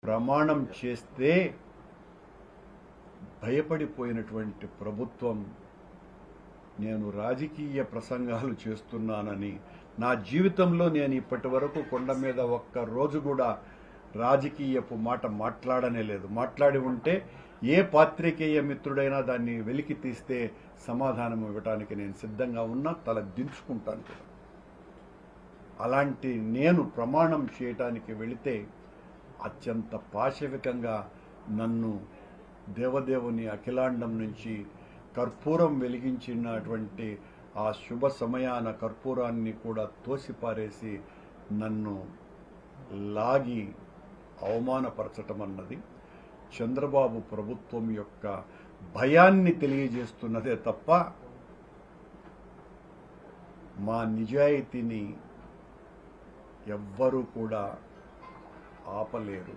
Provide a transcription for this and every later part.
ప్రమాణం చేస్తే భయపడిపోయినటువంటి ప్రభుత్వం నేను రాజకీయ ప్రసంగాలు చేస్తున్నానని, నా జీవితంలో నేను ఇప్పటి వరకు కొండ మీద ఒక్క రోజు కూడా రాజకీయపు మాట మాట్లాడనే లేదు. మాట్లాడి ఉంటే ఏ పాత్రికేయ మిత్రుడైనా దాన్ని వెలికి తీస్తే సమాధానం ఇవ్వడానికి నేను సిద్ధంగా ఉన్నా, తల దించుకుంటాను కూడా. అలాంటి నేను ప్రమాణం చేయటానికి వెళితే అత్యంత పాశవికంగా నన్ను దేవదేవుని అఖిలాండం నుంచి కర్పూరం వెలిగించినటువంటి ఆ శుభ సమయాన కర్పూరాన్ని కూడా తోసిపారేసి నన్ను లాగి అవమానపరచటం అన్నది చంద్రబాబు ప్రభుత్వం యొక్క భయాన్ని తెలియజేస్తున్నదే తప్ప మా నిజాయితీని ఎవ్వరూ కూడా ఆపలేరు.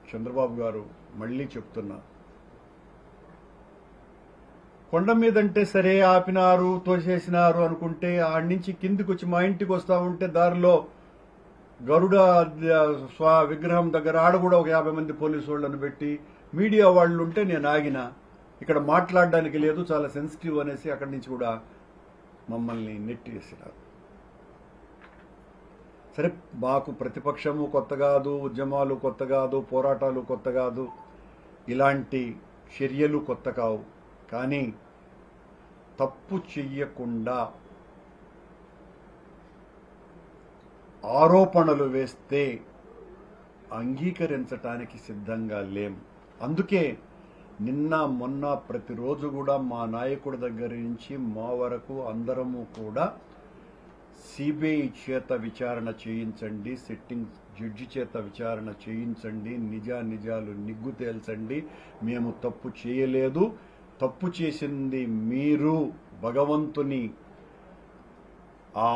చంద్రబాబు గారు, మళ్ళీ చెప్తున్నా, కొండ మీదంటే సరే ఆపినారు, తోసేసినారు అనుకుంటే ఆడి నుంచి కిందికి వచ్చి మా ఇంటికి వస్తా ఉంటే దారిలో గరుడ విగ్రహం దగ్గర ఆడ కూడా ఒక 50 మంది పోలీసు వాళ్ళను పెట్టి మీడియా వాళ్ళు ఉంటే నేను ఆగిన. ఇక్కడ మాట్లాడడానికి లేదు, చాలా సెన్సిటివ్ అనేసి అక్కడి నుంచి కూడా మమ్మల్ని నెట్టేసినారు. సరే, మాకు ప్రతిపక్షము కొత్త కాదు, ఉద్యమాలు కొత్త కాదు, పోరాటాలు కొత్త కాదు, ఇలాంటి చర్యలు కొత్త కావు. కానీ తప్పు చెయ్యకుండా ఆరోపణలు వేస్తే అంగీకరించటానికి సిద్ధంగా లేం. అందుకే నిన్న మొన్న ప్రతిరోజు కూడా మా నాయకుడి దగ్గర నుంచి మా వరకు అందరము కూడా సిబిఐ చేత విచారణ చేయించండి, సిట్టింగ్ జడ్జి చేత విచారణ చేయించండి, నిజాలు నిగ్గు తేల్చండి, మేము తప్పు చేయలేదు, తప్పు చేసింది మీరు భగవంతుని ఆ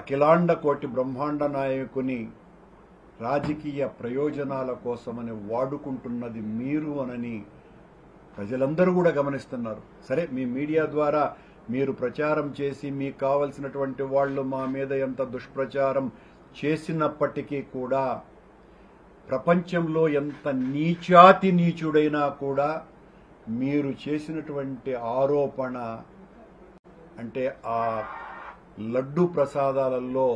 అఖిలాండ కోటి బ్రహ్మాండ నాయకుని రాజకీయ ప్రయోజనాల కోసమని వాడుకుంటున్నది మీరు అనని ప్రజలందరూ కూడా గమనిస్తున్నారు. సరే, మీ మీడియా ద్వారా మీరు ప్రచారం చేసి మీకు కావలసినటువంటి వాళ్ళు మా మీద ఎంత దుష్ప్రచారం చేసినప్పటికీ కూడా, ప్రపంచంలో ఎంత నీచాతి నీచుడైనా కూడా మీరు చేసినటువంటి ఆరోపణ అంటే ఆ లడ్డు ప్రసాదాలలో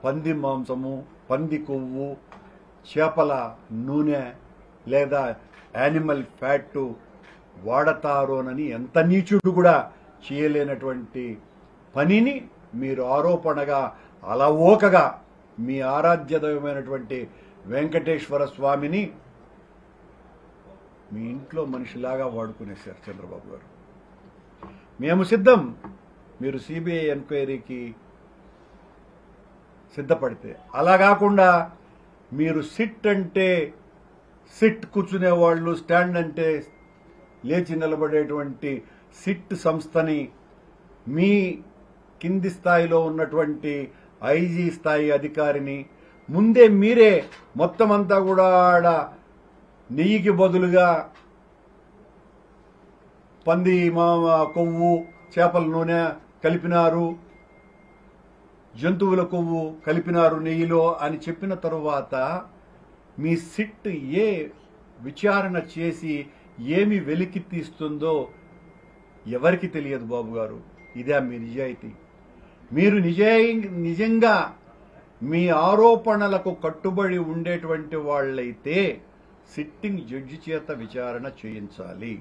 పంది మాంసము, పంది కొవ్వు, చేపల నూనె లేదా యానిమల్ ఫ్యాట్ వాడతారోనని ఎంత నీచుడు కూడా చేయలేనటువంటి పనిని మీరు ఆరోపణగా అలవోకగా మీ ఆరాధ్య దైవమైనటువంటి వెంకటేశ్వర స్వామిని మీ ఇంట్లో మనిషిలాగా వాడుకునేశారు చంద్రబాబు గారు. మేము సిద్ధం, మీరు సిబిఐ ఎంక్వైరీకి సిద్ధపడితే. అలా కాకుండా మీరు సిట్ అంటే సిట్ కూర్చునేవాళ్ళు, స్టాండ్ అంటే లేచి నిలబడేటువంటి సిట్ సంస్థని మీ కింది స్థాయిలో ఉన్నటువంటి ఐజీ స్థాయి అధికారిని ముందే మీరే మొత్తం అంతా కూడా ఆడ నెయ్యికి బదులుగా పంది కొవ్వు, చేపల నూనె కలిపినారు, జంతువుల కొవ్వు కలిపినారు నెయ్యిలో అని చెప్పిన తరువాత మీ సిట్ ఏ విచారణ చేసి ఏమి వెలికి తీస్తుందో ఎవరికి తెలియదు బాబు గారు. ఇదే మీ నిజాయితీ? మీరు నిజంగా మీ ఆరోపణలకు కట్టుబడి ఉండేటువంటి వాళ్ళైతే సిట్టింగ్ జడ్జి చేత విచారణ చేయించాలి.